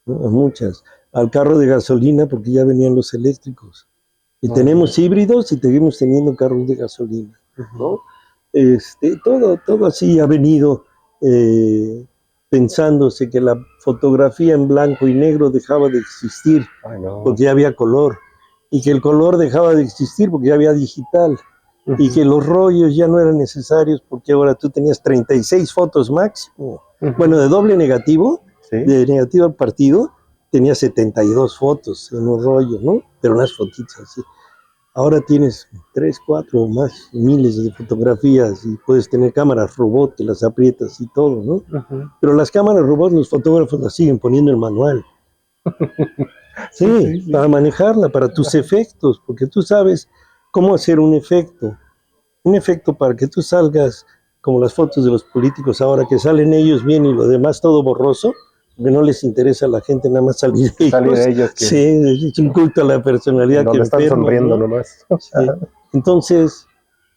¿No? A muchas, al carro de gasolina porque ya venían los eléctricos y tenemos híbridos y seguimos teniendo carros de gasolina, ¿no? Todo así ha venido pensándose que la fotografía en blanco y negro dejaba de existir porque ya había color y que el color dejaba de existir porque ya había digital y que los rollos ya no eran necesarios porque ahora tú tenías 36 fotos máximo, bueno, de doble negativo. ¿Sí? De negativo al partido, tenía 72 fotos en un rollo, ¿no? Pero unas fotitos así. Ahora tienes 3, 4 o más miles de fotografías y puedes tener cámaras robot que las aprietas y todo, ¿no? Pero las cámaras robot, los fotógrafos las siguen poniendo en manual. Sí, para manejarla, para tus efectos, porque tú sabes cómo hacer un efecto para que tú salgas como las fotos de los políticos ahora, que salen ellos bien y lo demás todo borroso, porque no les interesa a la gente nada más salir de ellos. Que sí, es un culto a la personalidad que están enferma, sonriendo, ¿no? Nomás. Sí. Entonces,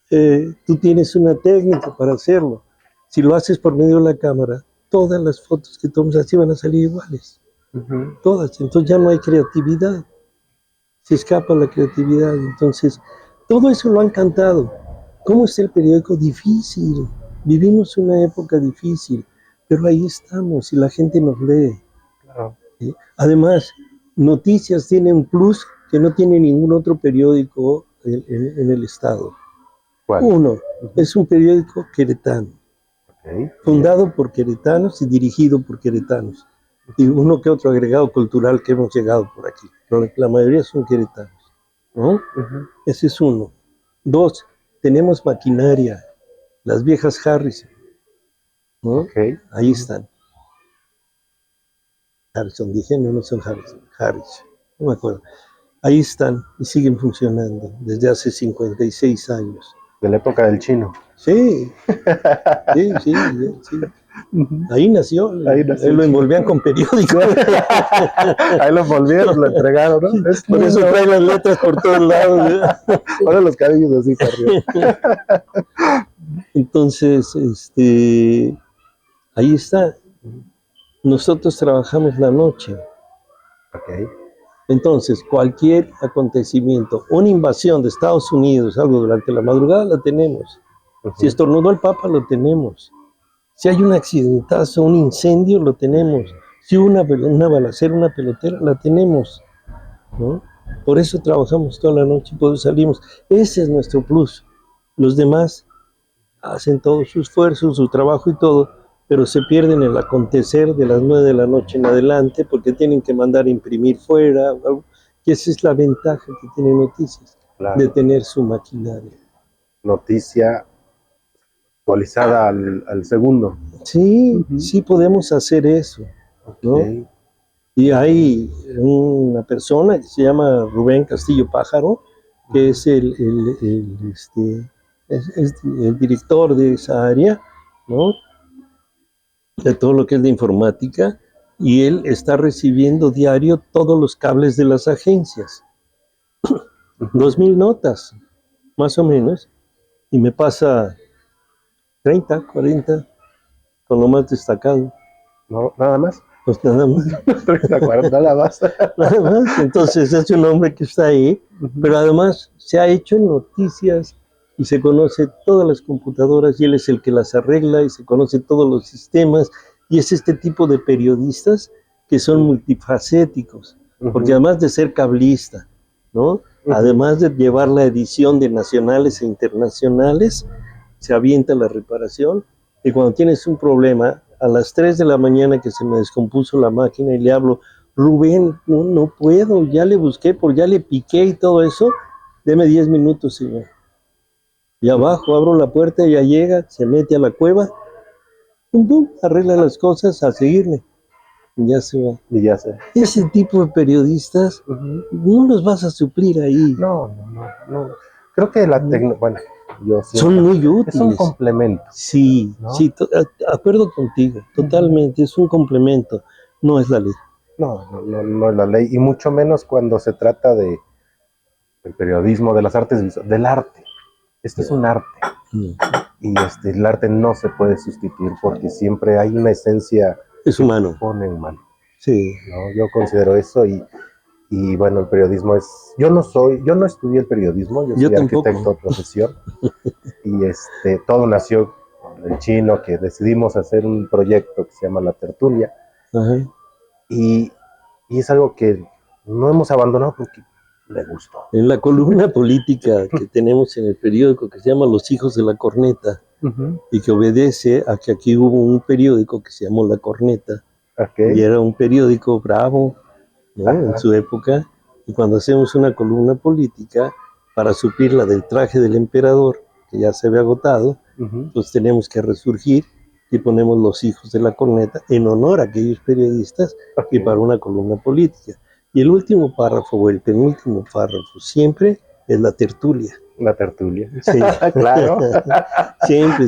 tú tienes una técnica para hacerlo. Si lo haces por medio de la cámara, todas las fotos que tomas así van a salir iguales. Todas. Entonces ya no hay creatividad. Se escapa la creatividad. Entonces, todo eso lo han cantado. ¿Cómo es el periódico? Difícil. Vivimos una época difícil. Pero ahí estamos y la gente nos lee. Claro. ¿Sí? Además, Noticias tiene un plus que no tiene ningún otro periódico en el estado. ¿Cuál? Uno, es un periódico queretano, fundado por queretanos y dirigido por queretanos. Y uno que otro agregado cultural que hemos llegado por aquí. Pero la mayoría son queretanos, ¿no? Ese es uno. Dos, tenemos maquinaria, las viejas Harrison. ¿No? Ahí están. Harrison, dije, no son Harrison, no me acuerdo. Ahí están y siguen funcionando desde hace 56 años. De la época del chino. Sí, sí. Ahí nació. Ahí lo envolvían con periódico. Ahí lo envolvieron, lo entregaron, ¿no? Por eso trae las letras por todos lados. Ahora los cabellos así para arriba. Entonces, ahí está. Nosotros trabajamos la noche. Ok. Entonces, cualquier acontecimiento, una invasión de Estados Unidos, algo durante la madrugada, la tenemos. Si estornudó el Papa, lo tenemos. Si hay un accidentazo, un incendio, lo tenemos. Si hubo una balacera, una pelotera, la tenemos, ¿no? Por eso trabajamos toda la noche y por eso salimos. Ese es nuestro plus. Los demás hacen todo su esfuerzo, su trabajo y todo, pero se pierden el acontecer de las 9 de la noche en adelante porque tienen que mandar a imprimir fuera. Y esa es la ventaja que tiene Noticias, Claro. de tener su maquinaria. Noticia actualizada al segundo. Sí, sí podemos hacer eso, ¿no? Okay. Y hay una persona que se llama Rubén Castillo Pájaro, que es el director de esa área, ¿no? De todo lo que es de informática, y él está recibiendo diario todos los cables de las agencias. 2,000 notas, más o menos, y me pasa 30, 40, con lo más destacado. No, nada más. Pues nada más. 30, 40, nada más. Nada más. Entonces es un hombre que está ahí, pero además se ha hecho noticias y se conoce todas las computadoras y él es el que las arregla y se conoce todos los sistemas y es este tipo de periodistas que son multifacéticos, porque además de ser cablista, ¿no? Además de llevar la edición de nacionales e internacionales, se avienta la reparación y cuando tienes un problema, a las 3 de la mañana que se me descompuso la máquina y le hablo, Rubén, no puedo, ya le busqué, ya le piqué y todo eso, deme 10 minutos, señor. Y abajo abro la puerta, ella llega, se mete a la cueva, pum, pum, arregla las cosas, a seguirle. Y ya se va. Y ya sé. Ese tipo de periodistas no los vas a suplir ahí. No. Creo que la tecnología, bueno, yo siento, son muy útiles. Es un complemento. Sí, ¿no? Sí, acuerdo contigo, totalmente, es un complemento, no es la ley. No es la ley, y mucho menos cuando se trata del periodismo, de las artes, del arte. Esto es un arte. Y el arte no se puede sustituir porque siempre hay una esencia es humano. Que pone humano. Sí. ¿No? Yo considero eso y bueno, el periodismo es... Yo no estudié el periodismo, yo soy arquitecto de profesión y todo nació con el chino que decidimos hacer un proyecto que se llama La Tertulia. Y es algo que no hemos abandonado porque le gustó. En la columna política que tenemos en el periódico que se llama Los Hijos de la Corneta y que obedece a que aquí hubo un periódico que se llamó La Corneta y era un periódico bravo, ¿no? En su época, y cuando hacemos una columna política para suplir la del traje del emperador que ya se había agotado, pues tenemos que resurgir y ponemos Los Hijos de la Corneta en honor a aquellos periodistas y para una columna política. Y el último párrafo o el penúltimo párrafo siempre es la tertulia. La tertulia. Sí, claro.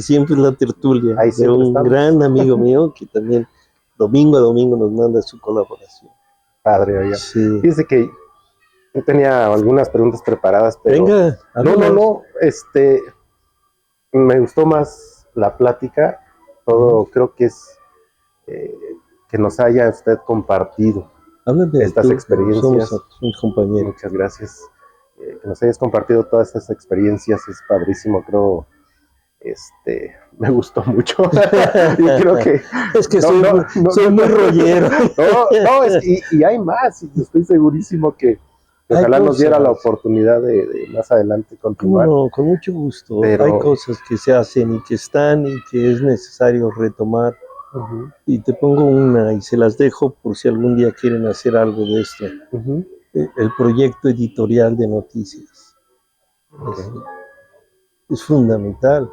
siempre es la tertulia. Ahí de un gran amigo mío que también domingo a domingo nos manda su colaboración. Padre, oiga. Sí. Dice que yo tenía algunas preguntas preparadas, pero... Venga, no. Me gustó más la plática. Todo creo que es que nos haya usted compartido estas experiencias. Somos compañeros. Muchas gracias. Que nos hayas compartido todas estas experiencias es padrísimo, creo. Me gustó mucho. Y creo que es que soy muy rollero. Y hay más, y estoy segurísimo que ojalá nos diera la oportunidad de más adelante continuar. No, con mucho gusto. Pero hay cosas que se hacen y que están y que es necesario retomar. Y te pongo una y se las dejo por si algún día quieren hacer algo de esto. El proyecto editorial de noticias. Es fundamental.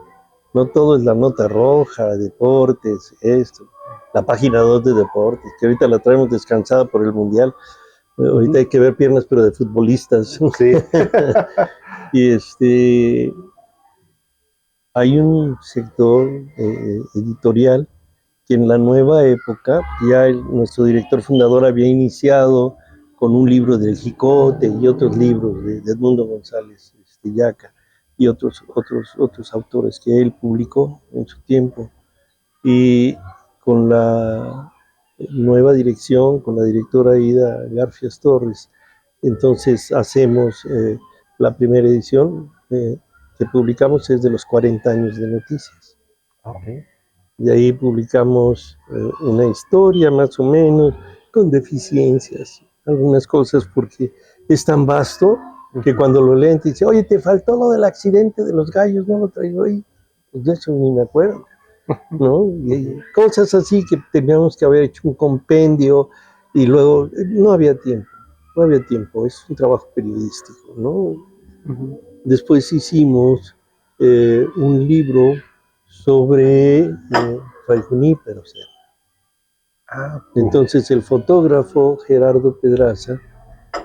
No todo es la nota roja, deportes, esto. La página 2 de deportes, que ahorita la traemos descansada por el Mundial. Ahorita hay que ver piernas, pero de futbolistas. Sí. Y hay un sector editorial que en la nueva época, ya nuestro director fundador había iniciado con un libro del Jicote y otros libros de Edmundo González Yaca y otros autores que él publicó en su tiempo. Y con la nueva dirección con la directora Ida Garfias Torres. Entonces hacemos la primera edición que publicamos es de los 40 años de noticias. Okay. De ahí publicamos una historia más o menos con deficiencias, algunas cosas porque es tan vasto que cuando lo leen te dice, oye, te faltó lo del accidente de los gallos, no lo traigo ahí. Pues de eso ni me acuerdo, ¿no? Y cosas así que teníamos que haber hecho un compendio y luego no había tiempo, es un trabajo periodístico, ¿no? Después hicimos un libro sobre Fray Junípero. Entonces el fotógrafo Gerardo Pedraza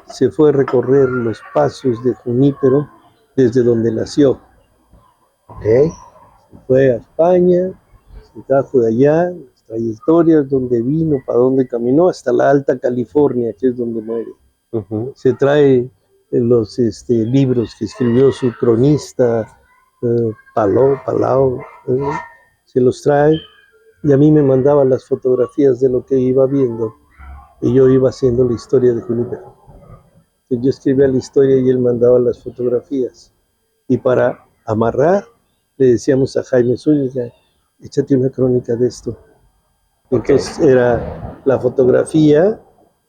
se fue a recorrer los pasos de Junípero desde donde nació. Se fue a España, se trajo de allá, las trayectorias, donde vino, para dónde caminó, hasta la Alta California, que es donde muere. Se trae los libros que escribió su cronista, Palau, se los trae, y a mí me mandaba las fotografías de lo que iba viendo, y yo iba haciendo la historia de Junípero. Entonces yo escribía la historia y él mandaba las fotografías. Y para amarrar, le decíamos a Jaime Zúñiga, échate una crónica de esto. Entonces era la fotografía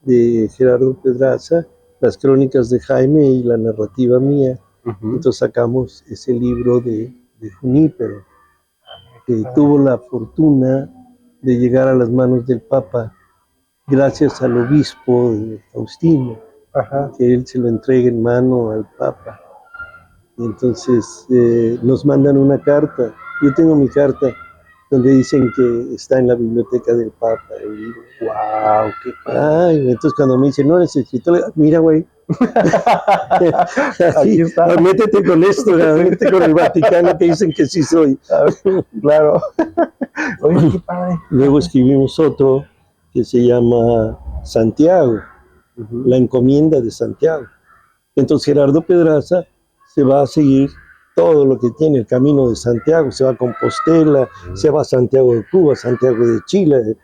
de Gerardo Pedraza, las crónicas de Jaime y la narrativa mía. Entonces sacamos ese libro de Junípero, que tuvo la fortuna de llegar a las manos del Papa gracias al obispo de Faustino, que él se lo entrega en mano al Papa. Entonces nos mandan una carta. Yo tengo mi carta donde dicen que está en la biblioteca del Papa. Y digo, wow, qué padre. Entonces cuando me dicen, no eres escritor, mira, güey. Aquí está. Métete con esto, métete con el Vaticano que dicen que sí soy. Claro. Oye, qué padre. Luego escribimos otro que se llama Santiago, la encomienda de Santiago. Entonces Gerardo Pedraza se va a seguir todo lo que tiene el camino de Santiago, se va a Compostela, se va a Santiago de Cuba, Santiago de Chile,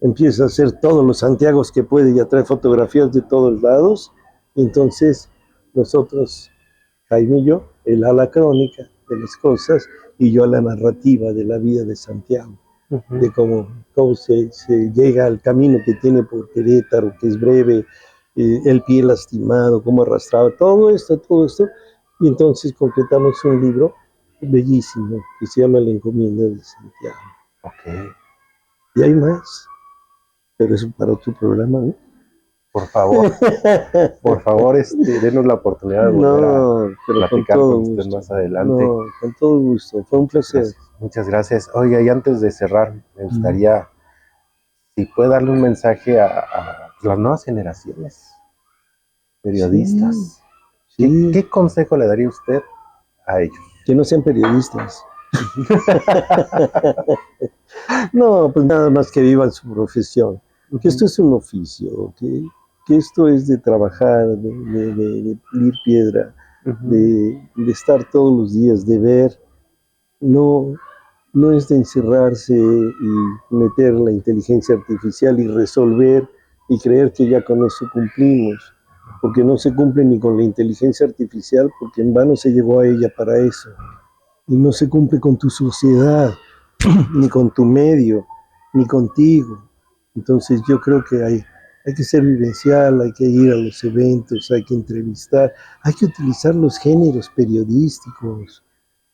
empieza a hacer todos los Santiagos que puede y a traer fotografías de todos lados. Entonces nosotros, Jaime y yo, él a la crónica de las cosas y yo a la narrativa de la vida de Santiago, de cómo se llega al camino que tiene por Querétaro, que es breve, el pie lastimado, cómo arrastraba, todo esto, y entonces concretamos un libro bellísimo que se llama La encomienda de Santiago. Y hay más, pero eso para otro programa, ¿no? Por favor, denos la oportunidad de volver a platicar con usted más adelante. No, con todo gusto, fue un placer. Muchas gracias. Oiga, y antes de cerrar, me gustaría, si puede darle un mensaje a las nuevas generaciones periodistas. Sí. ¿Qué consejo le daría usted a ellos? Que no sean periodistas. No, pues nada más que vivan su profesión. Que esto es un oficio, que esto es de trabajar, de pulir piedra, de estar todos los días, de ver. No es de encerrarse y meter la inteligencia artificial y resolver y creer que ya con eso cumplimos, porque no se cumple ni con la inteligencia artificial, porque en vano se llegó a ella para eso, y no se cumple con tu sociedad, ni con tu medio, ni contigo. Entonces yo creo que hay que ser vivencial, hay que ir a los eventos, hay que entrevistar, hay que utilizar los géneros periodísticos.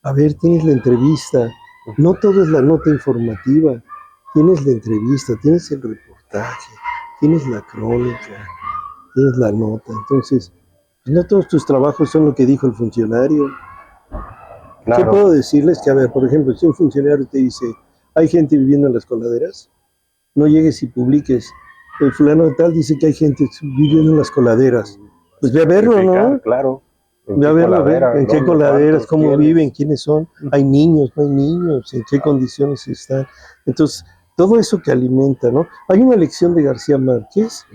A ver, tienes la entrevista, no todo es la nota informativa, tienes la entrevista, tienes el reportaje, tienes la crónica, tienes la nota. Entonces, no todos tus trabajos son lo que dijo el funcionario. Claro. ¿Qué puedo decirles? Que, a ver, por ejemplo, si un funcionario te dice, hay gente viviendo en las coladeras, no llegues y publiques. El fulano de tal dice que hay gente viviendo en las coladeras. Pues ve a verlo, ¿no? Claro. Ve a verlo, en qué coladeras, cómo viven, quiénes son. Hay niños, no hay niños, en qué condiciones están. Entonces, todo eso que alimenta, ¿no? Hay una lección de García Márquez,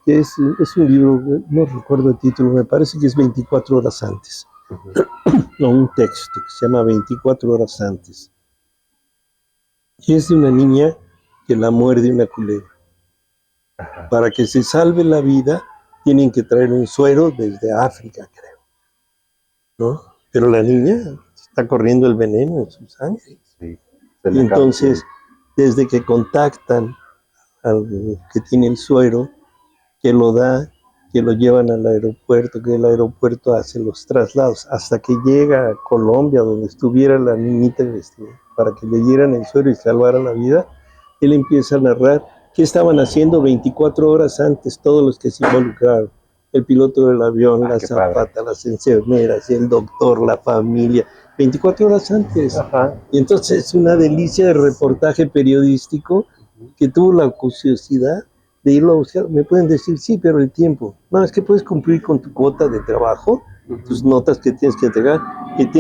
que es un libro, no recuerdo el título, me parece que es 24 horas antes. No, un texto que se llama 24 horas antes. Y es de una niña que la muerde una culebra. Ajá. Para que se salve la vida, tienen que traer un suero desde África, creo, ¿no? Pero la niña está corriendo el veneno en su sangre. Sí, Y entonces, desde que contactan al que tiene el suero, que lo da, que lo llevan al aeropuerto, que el aeropuerto hace los traslados, hasta que llega a Colombia, donde estuviera la niñita para que le dieran el suero y salvaran la vida, él empieza a narrar qué estaban haciendo 24 horas antes todos los que se involucraron. El piloto del avión, la azafata, las enfermeras, el doctor, la familia, 24 horas antes. Ajá. Y entonces es una delicia de reportaje periodístico que tuvo la curiosidad de irlo a buscar. Me pueden decir, sí, pero el tiempo. No, es que puedes cumplir con tu cuota de trabajo, tus notas que tienes que entregar.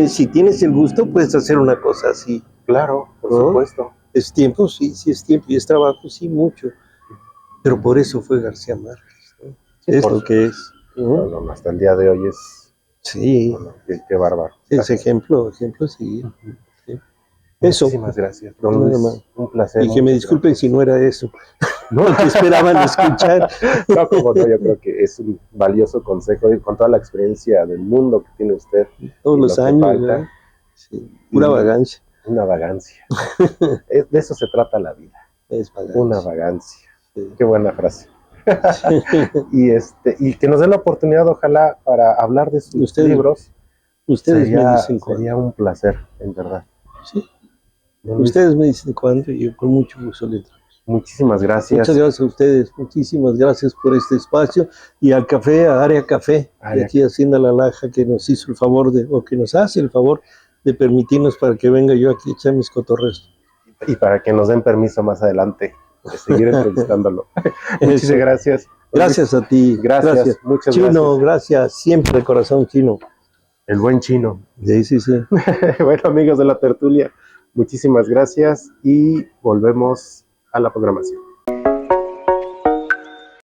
Si tienes el gusto, puedes hacer una cosa así. Claro, por supuesto. ¿Es tiempo? Sí, sí es tiempo. Y es trabajo, sí, mucho. Pero por eso fue García Márquez, ¿no? Sí, es lo que es. No, no, hasta el día de hoy es... Sí. Bueno, qué bárbaro. Es ejemplo, sí. Sí. Eso. Muchísimas gracias, don Luis. Un placer. Y que me disculpen si no era eso. No, el que esperaban escuchar. No, como no, yo creo que es un valioso consejo y con toda la experiencia del mundo que tiene usted. Todos los años, ¿no? Sí, pura vagancia. Una vagancia. De eso se trata la vida. Es vagancia. Una vagancia. Sí. Qué buena frase. Y que nos den la oportunidad, ojalá, para hablar de sus libros. Ustedes me dicen cuándo. Sería un placer, en verdad. Sí. Ustedes me dicen cuándo y yo con mucho gusto le traigo. Muchísimas gracias. Muchas gracias a ustedes, muchísimas gracias por este espacio y al café, a Área Café, de aquí Hacienda La Laja, que nos hizo el favor que nos hace el favor de permitirnos para que venga yo aquí a echar mis cotorreos. Y para que nos den permiso más adelante de seguir entrevistándolo. Muchas gracias. Gracias a ti. Gracias. Muchas Chino, gracias. Siempre de corazón, Chino. El buen Chino. Sí. Bueno, amigos de la tertulia, muchísimas gracias y volvemos a la programación.